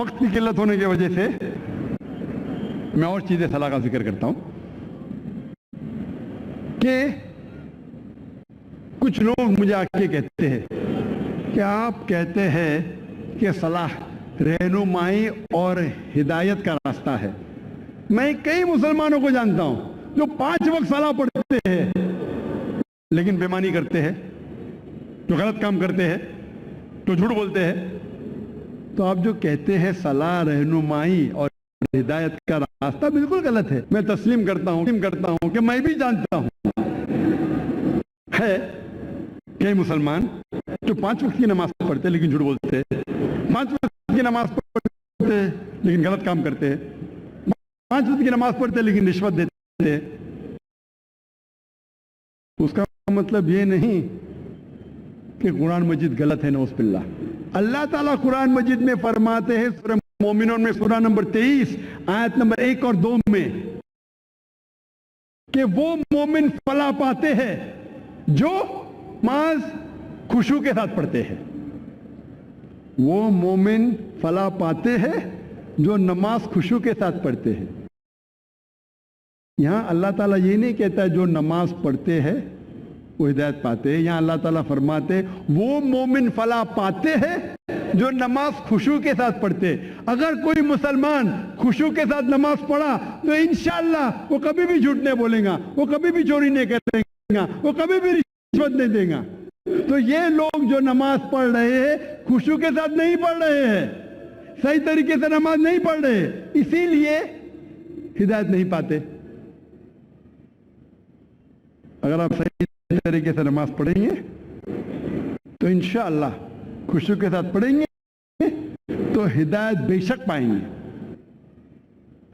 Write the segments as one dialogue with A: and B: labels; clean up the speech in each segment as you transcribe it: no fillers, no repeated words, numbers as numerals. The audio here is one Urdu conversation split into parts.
A: وقت کی قلت ہونے کی وجہ سے میں اور چیزیں صلاح کا ذکر کرتا ہوں کہ کچھ لوگ مجھے آ کے کہتے ہیں کہ آپ کہتے ہیں کہ صلاح رہنمائی اور ہدایت کا راستہ ہے. میں کئی مسلمانوں کو جانتا ہوں جو 5 وقت صلاح پڑھتے ہیں لیکن بےمانی کرتے ہیں, جو غلط کام کرتے ہیں, جو جھوٹ بولتے ہیں. تو آپ جو کہتے ہیں صلاح رہنمائی اور ہدایت کا راستہ, بالکل غلط ہے. میں تسلیم کرتا ہوں کہ میں بھی جانتا ہوں ہے کئی مسلمان جو 5 وقت کی نماز پڑھتے لیکن جھوٹ بولتے ہیں, 5 وقت کی نماز پڑھتے لیکن غلط کام کرتے ہیں, 5 وقت کی نماز پڑھتے لیکن رشوت دیتے ہیں. اس کا مطلب یہ نہیں کہ قرآن مجید غلط ہے, نعوذ باللہ. اللہ تعالیٰ قرآن مجید میں فرماتے ہیں سورہ مومنون میں سورہ نمبر 23 آیت نمبر 1 اور 2 میں کہ وہ مومن فلاح پاتے ہیں جو نماز خشوع کے ساتھ پڑھتے ہیں. وہ مومن فلاح پاتے ہیں جو نماز خشوع کے ساتھ پڑھتے ہیں. یہاں اللہ تعالیٰ یہ نہیں کہتا ہے جو نماز پڑھتے ہیں وہ ہدایت پاتے ہیں. یہاں اللہ تعالیٰ فرماتے وہ مومن فلاح پاتے ہیں جو نماز خشوع کے ساتھ پڑھتے. اگر کوئی مسلمان خشوع کے ساتھ نماز پڑھا تو انشاءاللہ وہ کبھی بھی جھوٹ نہیں بولے گا, وہ کبھی بھی چوری نہیں کرے گا, وہ کبھی بھی رشوت نہیں دے گا. تو یہ لوگ جو نماز پڑھ رہے ہیں خشوع کے ساتھ نہیں پڑھ رہے ہیں, صحیح طریقے سے نماز نہیں پڑھ رہے, اسی لیے ہدایت نہیں پاتے. اگر آپ صحیح طریقے سے نماز پڑھیں گے تو انشاءاللہ خشوع کے ساتھ پڑھیں گے تو ہدایت بے شک پائیں گے.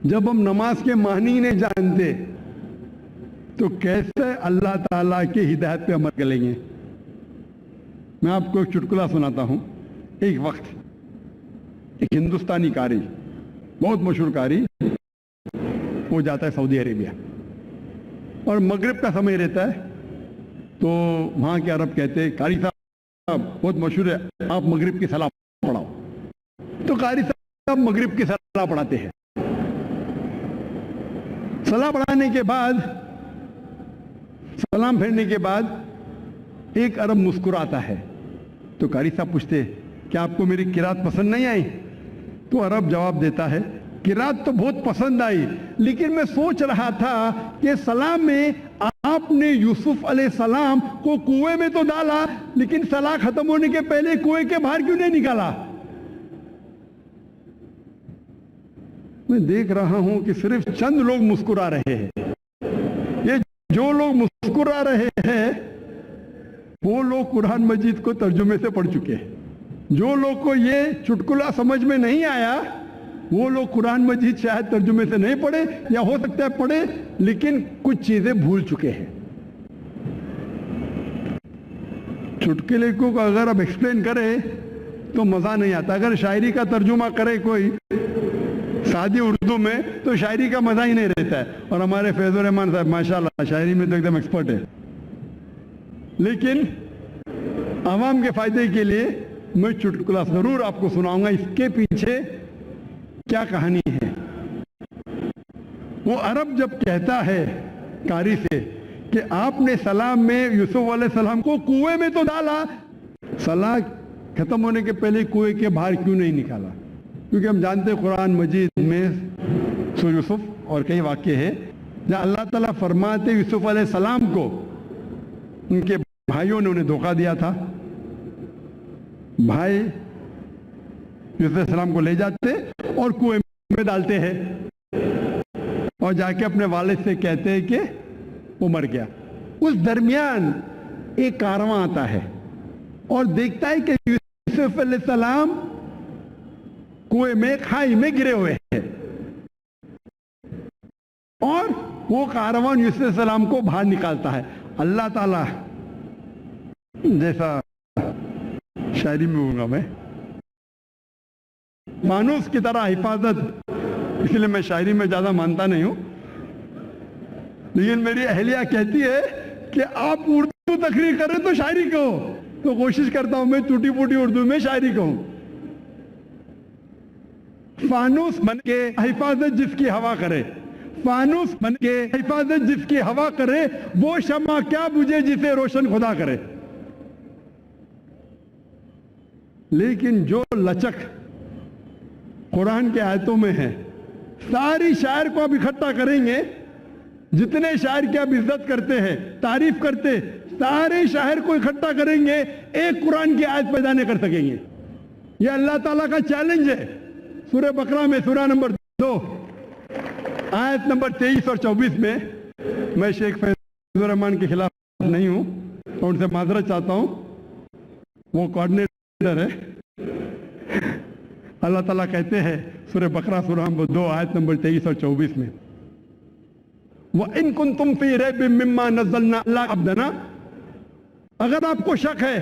A: جب ہم نماز کے معنی نہیں جانتے تو کیسے اللہ تعالیٰ کی ہدایت پہ عمل کریں گے؟ میں آپ کو ایک چٹکلا سناتا ہوں. ایک وقت ایک ہندوستانی قاری, بہت مشہور قاری, وہ جاتا ہے سعودی عربیہ اور مغرب کا سمے رہتا ہے. تو وہاں کے عرب کہتے ہیں قاری صاحب بہت مشہور ہے, آپ مغرب کی صلاح پڑھاؤ. تو قاری صاحب مغرب کی صلاح پڑھاتے ہیں. صلاح پڑھانے کے بعد, سلام پھیرنے کے بعد ایک عرب مسکراتا ہے. تو قاری صاحب پوچھتے کیا آپ کو میری قرات پسند نہیں آئی؟ تو عرب جواب دیتا ہے قرات تو بہت پسند آئی, لیکن میں سوچ رہا تھا کہ سلام میں آپ نے یوسف علیہ السلام کو کنویں میں تو ڈالا لیکن صلاح ختم ہونے کے پہلے کنویں کے باہر کیوں نہیں نکالا؟ میں دیکھ رہا ہوں کہ صرف چند لوگ مسکرا رہے ہیں. یہ جو لوگ مسکرا رہے ہیں وہ لوگ قرآن مجید کو ترجمے سے پڑھ چکے ہیں. جو لوگ کو یہ چٹکلا سمجھ میں نہیں آیا وہ لوگ قرآن مجید شاید ترجمے سے نہیں پڑھے, یا ہو سکتا ہے پڑھے لیکن کچھ چیزیں بھول چکے ہیں. چٹکلے کو اگر اب ایکسپلین کرے تو مزہ نہیں آتا. اگر شاعری کا ترجمہ کرے کوئی سادی اردو میں تو شاعری کا مزہ ہی نہیں رہتا ہے. اور ہمارے فیض الرحمان صاحب ماشاءاللہ شاعری میں تو ایک دم ایکسپرٹ ہے. لیکن عوام کے فائدے کے لیے میں چٹکلا ضرور آپ کو سناؤں گا. اس کے پیچھے کیا کہانی ہے؟ وہ عرب جب کہتا ہے قاری سے کہ آپ نے سلام میں یوسف علیہ السلام کو کنویں میں تو ڈالا, صلاح ختم ہونے کے پہلے کنویں کے باہر کیوں نہیں نکالا؟ کیونکہ ہم جانتے ہیں قرآن مجید میں سورہ یوسف اور کئی واقعے ہیں جہاں اللہ تعالیٰ فرماتے یوسف علیہ السلام کو ان کے بھائیوں نے انہیں دھوکہ دیا تھا. بھائی یوسف علیہ السلام کو لے جاتے اور کنویں میں ڈالتے ہیں اور جا کے اپنے والد سے کہتے ہیں کہ وہ مر گیا. اس درمیان ایک کارواں آتا ہے اور دیکھتا ہے کہ یوسف علیہ السلام کنویں میں کھائی میں گرے ہوئے ہیں اور وہ کارواں یوسف علیہ السلام کو باہر نکالتا ہے. اللہ تعالیٰ جیسا شاعری میں ہوں گا میں مانوس کی طرح حفاظت, اس لیے میں شاعری میں زیادہ مانتا نہیں ہوں, لیکن میری اہلیہ کہتی ہے کہ آپ اردو تقریر کریں تو شاعری کہو, تو کوشش کرتا ہوں میں ٹوٹی پھوٹی اردو میں شاعری کہوں. فانوس بن کے حفاظت جس کی ہوا کرے، فانوس بن کے حفاظت جس کی ہوا کرے، وہ شمع کیا بجھے جسے روشن خدا کرے۔ لیکن جو لچک قرآن کے آیتوں میں ہے، ساری شاعر کو آپ اکٹھا کریں گے، جتنے شاعر کی آپ عزت کرتے ہیں، تعریف کرتے، سارے شاعر کو اکٹھا کریں گے، ایک قرآن کی آیت پیدا نہیں کر سکیں گے۔ یہ اللہ تعالیٰ کا چیلنج ہے۔ سورہ بقرہ میں سورہ نمبر 2 آیت نمبر 23 اور 24 میں شیخ فیض الرحمان کے خلاف نہیں ہوں اور ان سے معذرت چاہتا ہوں، وہ کوآرڈینیٹر ہے۔ اللہ تعالیٰ کہتے ہیں سورہ بقرہ سورہ نمبر 2 آیت نمبر 23 اور 24 میں، وَإِن كُنتُمْ فِي رَيْبٍ مِّمَّا نَزَّلْنَا عَلَىٰ عَبْدِنَا، اگر آپ کو شک ہے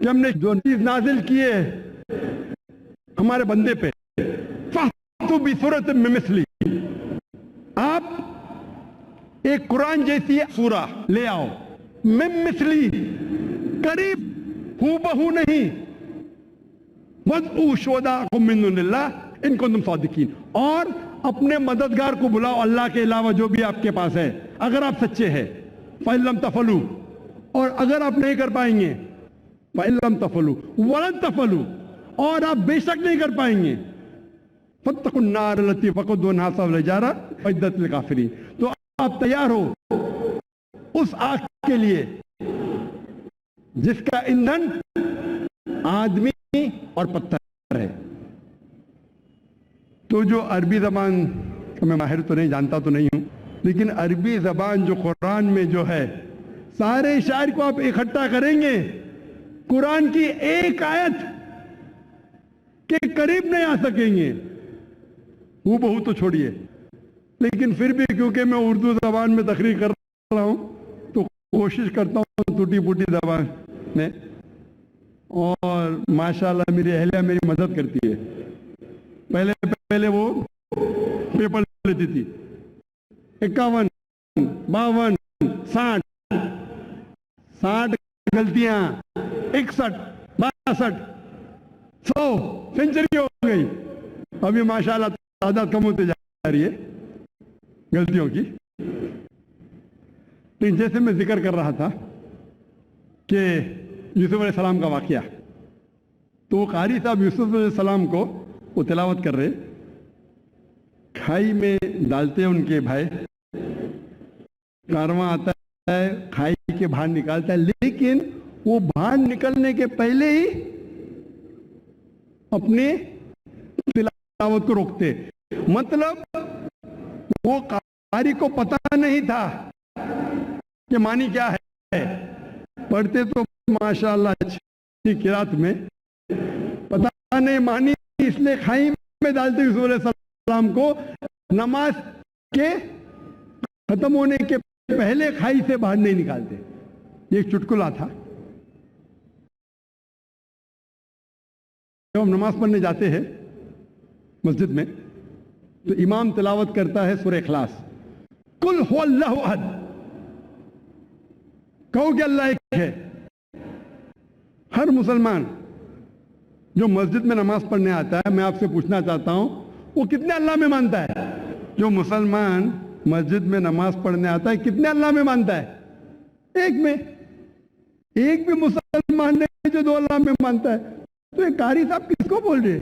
A: کہ ہم نے جو چیز نازل کی ہے ہمارے بندے پہ، فَأْتُوا بِسُورَةٍ مِّن مِّثْلِهِ، آپ ایک قرآن جیسی سورہ لے آؤ، مِن مِّثْلِهِ، قریب ہو بہو نہیں، وَادْعُوا شُهَدَاءَكُم مِّن دُونِ اللَّهِ إِن كُنتُمْ صَادِقِينَ، اور اپنے مددگار کو بلاؤ اللہ کے علاوہ جو بھی آپ کے پاس ہے اگر آپ سچے ہیں۔ فَإِن لَّمْ تَفْعَلُوا، اور اگر آپ نہیں کر پائیں گے، فَإِن لَّمْ تَفْعَلُوا وَلَن تَفْعَلُوا، اور آپ بے شک نہیں کر پائیں گے، فَاتَّقُوا النَّارَ الَّتِي وَقُودُهَا النَّاسُ وَالْحِجَارَةُ أُعِدَّتْ لِلْكَافِرِينَ، تو آپ تیار ہو اس آگ کے لیے جس کا ایندھن آدمی اور پتھر ہے۔ تو جو عربی زبان میں ماہر تو نہیں، جانتا تو نہیں ہوں، لیکن عربی زبان جو قرآن میں جو ہے، سارے شاعر کو آپ اکٹھا کریں گے، قرآن کی ایک آیت کے قریب نہیں آ سکیں گے، وہ بہو تو چھوڑیے۔ لیکن پھر بھی کیونکہ میں اردو زبان میں تقریر کر رہا ہوں تو کوشش کرتا ہوں ٹوٹی پھوٹی زبان میں، اور ماشاءاللہ میری اہلیہ میری مدد کرتی ہے۔ پہلے وہ پیپر لیتی تھی، 51 52 60 غلطیاں، 61 62 100 سینچری ہو گئی۔ ابھی ماشاءاللہ تعداد کم ہوتے جا رہی ہے غلطیوں کی۔ لیکن جیسے میں ذکر کر رہا تھا کہ یوسف علیہ السلام کا واقعہ، تو وہ قاری صاحب یوسف علیہ السلام کو وہ تلاوت کر رہے، کھائی میں ڈالتے ان کے بھائی، کارواں آتا ہے کھائی کے باہر نکالتا ہے، لیکن وہ باہر نکلنے کے پہلے ہی اپنے تلاوت کو روکتے، مطلب وہ قاری کو پتہ نہیں تھا کہ معنی کیا ہے، پڑھتے تو ماشاءاللہ اچھی قرات میں، پتہ نہیں معنی، اس لیے کھائی میں ڈالتے یوسف علیہ السلام کو، نماز کے ختم ہونے کے پہلے کھائی سے باہر نہیں نکالتے۔ یہ ایک چٹکلا تھا۔ جب ہم نماز پڑھنے جاتے ہیں مسجد میں تو امام تلاوت کرتا ہے سورہ اخلاص، قل هو اللہ احد، کہو کہ اللہ ایک ہے۔ ہر مسلمان جو مسجد میں نماز پڑھنے آتا ہے، میں آپ سے پوچھنا چاہتا ہوں وہ کتنے اللہ میں مانتا ہے؟ جو مسلمان مسجد میں نماز پڑھنے آتا ہے کتنے اللہ میں مانتا ہے؟ ایک میں۔ ایک بھی مسلمان نہیں جو 2 اللہ میں مانتا ہے۔ تو یہ قاری صاحب کس کو بول رہے؟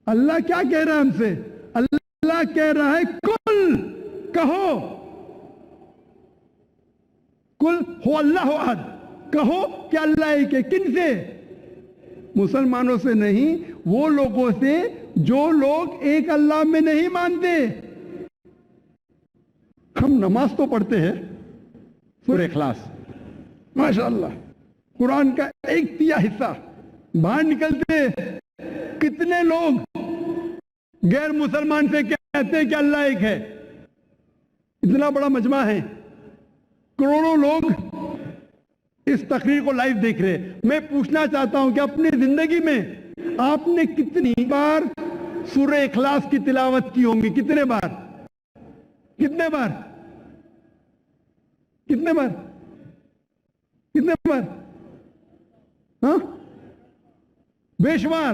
A: اللہ کیا کہہ رہا ہے ہم سے؟ اللہ کہہ رہا ہے کل، کہو، کل ہو اللہ احد، کہو کہ اللہ ایک ہے۔ کن سے؟ مسلمانوں سے نہیں، وہ لوگوں سے جو لوگ ایک اللہ میں نہیں مانتے۔ ہم نماز تو پڑھتے ہیں سورہ اخلاص، ماشاءاللہ قرآن کا 1/3 حصہ باہر نکلتے، کتنے لوگ غیر مسلمان سے کہتے ہیں کہ اللہ ایک ہے؟ اتنا بڑا مجمع ہے، کروڑوں لوگ اس تقریر کو لائیو دیکھ رہے۔ میں پوچھنا چاہتا ہوں کہ اپنی زندگی میں آپ نے کتنی بار سورہ اخلاص کی تلاوت کی ہوں گی؟ کتنے بار؟ کتنے بار؟ کتنے بار؟ کتنے بار؟ ہاں، بے شمار۔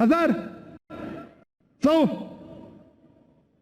A: 1000, 100,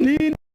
A: 3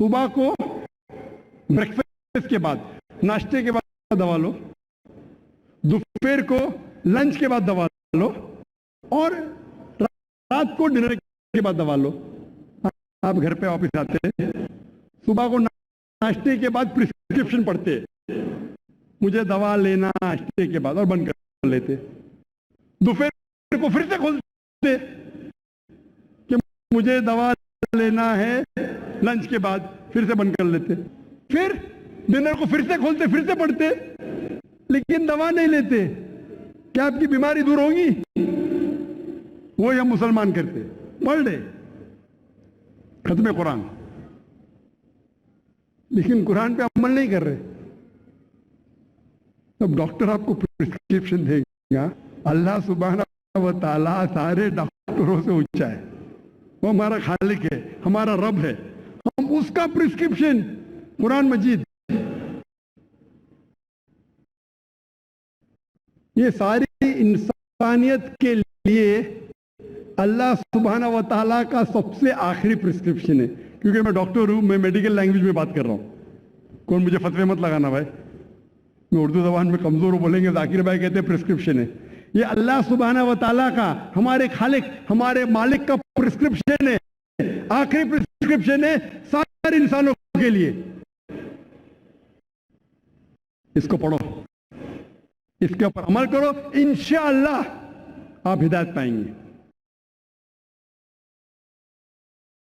A: صبح کو بریکفاسٹ کے بعد، ناشتے کے بعد دوا لو، دوپہر کو لنچ کے بعد دوا لو، اور رات کو ڈنر کے بعد دوا لو۔ آپ گھر پہ واپس آتے ہیں، صبح کو ناشتے کے بعد پرسکرپشن پڑھتے، مجھے دوا لینا ناشتے کے بعد، اور بند کر لیتے۔ دوپہر کو پھر سے کھولتے کہ مجھے دوا لینا ہے لنچ کے بعد، پھر سے بند کر لیتے۔ پھر ڈنر کو پھر سے کھولتے، پھر سے پڑھتے، لیکن دوا نہیں لیتے۔ کیا آپ کی بیماری دور ہوگی؟ وہی ہم مسلمان کرتے، پڑھ لے ختم قرآن، لیکن قرآن پہ عمل نہیں کر رہے۔ اب ڈاکٹر آپ کو پرسکرپشن دے گا، اللہ سبحانہ و تعالیٰ سارے ڈاکٹروں سے اونچا ہے، وہ ہمارا خالق ہے، ہمارا رب ہے، ہم اس کا پرسکرپشن قرآن مجید، یہ ساری انسانیت کے لیے اللہ سبحانہ و تعالیٰ کا سب سے آخری پرسکرپشن ہے۔ کیونکہ میں ڈاکٹر ہوں، میں میڈیکل لینگویج میں بات کر رہا ہوں، کون مجھے فتوے مت لگانا بھائی، میں اردو زبان میں کمزور ہوں، بولیں گے ذاکر بھائی کہتے ہیں پرسکرپشن ہے۔ یہ اللہ سبحانہ و تعالیٰ کا، ہمارے خالق، ہمارے مالک کا پرسکرپشن ہے، آخری پرسکرپشن ہے سارے انسانوں کے لیے۔ اس کو پڑھو، اس کے اوپر عمل کرو، انشاءاللہ آپ ہدایت پائیں گے۔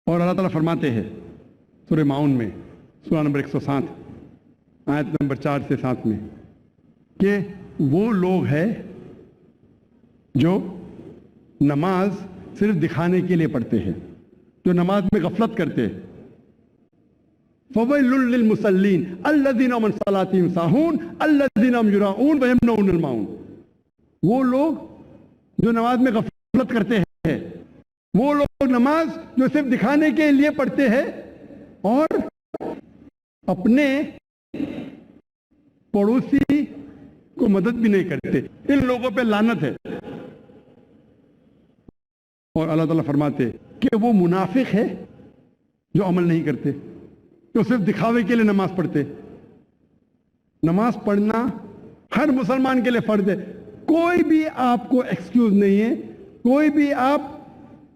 A: اور اللہ تعالیٰ فرماتے ہیں سورہ ماؤن میں، سورہ نمبر 107 آیت نمبر 4 سے 7 میں، کہ وہ لوگ ہیں جو نماز صرف دکھانے کے لیے پڑھتے ہیں، جو نماز میں غفلت کرتے ہیں۔ فَوَيْلٌ لِّلْمُصَلِّينَ الَّذِينَ هُمْ عَنْ صَلَاتِهِمْ سَاهُونَ الَّذِينَ هُمْ يُرَاءُونَ وَيَمْنَعُونَ الْمَاعُونَ۔ وہ لوگ جو نماز میں غفلت کرتے ہیں، وہ لوگ نماز جو صرف دکھانے کے لیے پڑھتے ہیں اور اپنے پڑوسی کو مدد بھی نہیں کرتے، ان لوگوں پہ لعنت ہے۔ اور اللہ تعالیٰ فرماتے کہ وہ منافق ہے جو عمل نہیں کرتے، جو صرف دکھاوے کے لیے نماز پڑھتے۔ نماز پڑھنا ہر مسلمان کے لیے فرض ہے، کوئی بھی آپ کو ایکسکیوز نہیں ہے، کوئی بھی آپ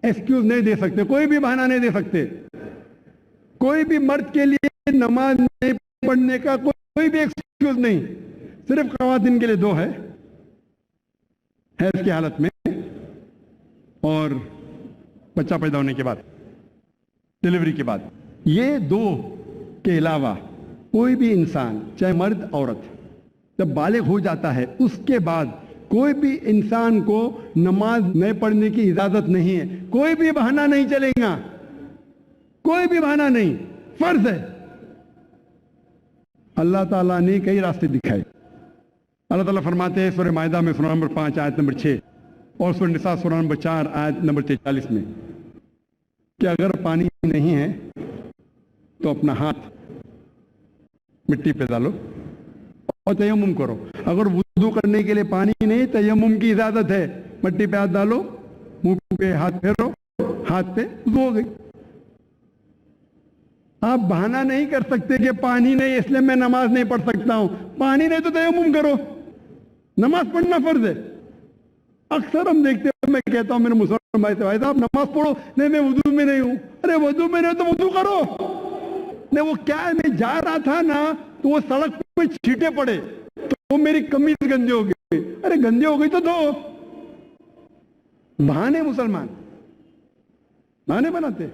A: ایکسکیوز نہیں دے سکتے، کوئی بھی بہانہ نہیں دے سکتے۔ کوئی بھی مرد کے لیے نماز نہیں پڑھنے کا کوئی بھی ایکسکیوز نہیں، صرف خواتین کے لیے 2 ہے، حیض کی حالت میں اور بچہ پیدا ہونے کے بعد، ڈیلیوری کے بعد۔ یہ 2 کے علاوہ کوئی بھی انسان، چاہے مرد عورت، جب بالغ ہو جاتا ہے اس کے بعد کوئی بھی انسان کو نماز نہیں پڑھنے کی اجازت نہیں ہے، کوئی بھی بہانہ نہیں چلے گا، کوئی بھی بہانہ نہیں، فرض ہے۔ اللہ تعالیٰ نے کئی راستے دکھائے۔ اللہ تعالیٰ فرماتے ہیں سورہ مائدہ میں سورہ نمبر 5 آیت نمبر 6 اور سورہ نساء سورہ نمبر 4 آیت نمبر 43 میں، کہ اگر پانی نہیں ہے تو اپنا ہاتھ مٹی پہ ڈالو اور تیمم کرو۔ اگر وضو کرنے کے لیے پانی نہیں، تیمم کی اجازت ہے، مٹی پہ ہاتھ ڈالو، منہ پہ ہاتھ پھیرو، ہاتھ پہ وضو ہو گئی۔ آپ بہانہ نہیں کر سکتے کہ پانی نہیں اس لیے میں نماز نہیں پڑھ سکتا ہوں، پانی نہیں تو تیمم کرو، نماز پڑھنا فرض ہے۔ اکثر ہم دیکھتے ہیں، میں کہتا ہوں میرے مسلمان بھائی سے، بھائی صاحب نماز پڑھو، نہیں میں وضو میں نہیں ہوں، ارے وضو میں نہیں تو وضو کرو۔ نہیں وہ کیا ہے، میں جا رہا تھا نا تو وہ سڑک پہ چھینٹے پڑے تو میری قمیض گندی ہو گئی، ارے گندی ہو گئی تو دھو۔ بہانے مسلمان بہانے بناتے،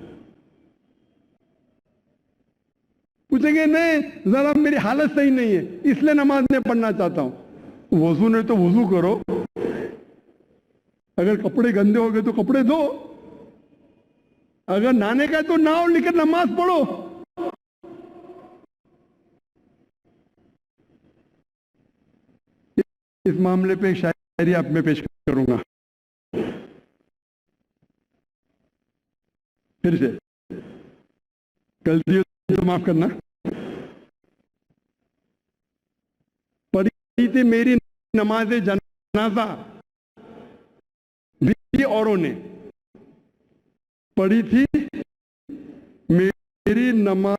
A: پوچھیں گے نہیں ذرا میری حالت صحیح نہیں ہے اس لیے نماز نہیں پڑھنا چاہتا ہوں۔ وضو نہیں تو وضو کرو، اگر کپڑے گندے ہو گئے تو کپڑے دھو، اگر نہانے کا ہے تو نہاؤ لیکن نماز پڑھو۔ اس معاملے پہ ایک شاعری آپ میں پیش کروں گا، پھر سے غلطی تو معاف کرنا۔ پڑھی تھی میری نماز جنازہ بھی اوروں نے، پڑھی تھی میری نماز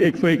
A: 101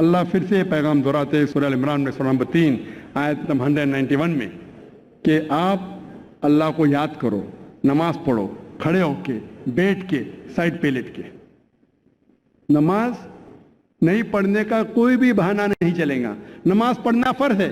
A: اللہ پھر سے یہ پیغام دہراتے ہیں سورہ عمران میں سورہ نمبر 3 آیت نمبر 191 میں کہ آپ اللہ کو یاد کرو، نماز پڑھو کھڑے ہو کے، بیٹھ کے، سائڈ پہ لیٹ کے۔ نماز نہیں پڑھنے کا کوئی بھی بہانہ نہیں چلے گا، نماز پڑھنا فرض ہے۔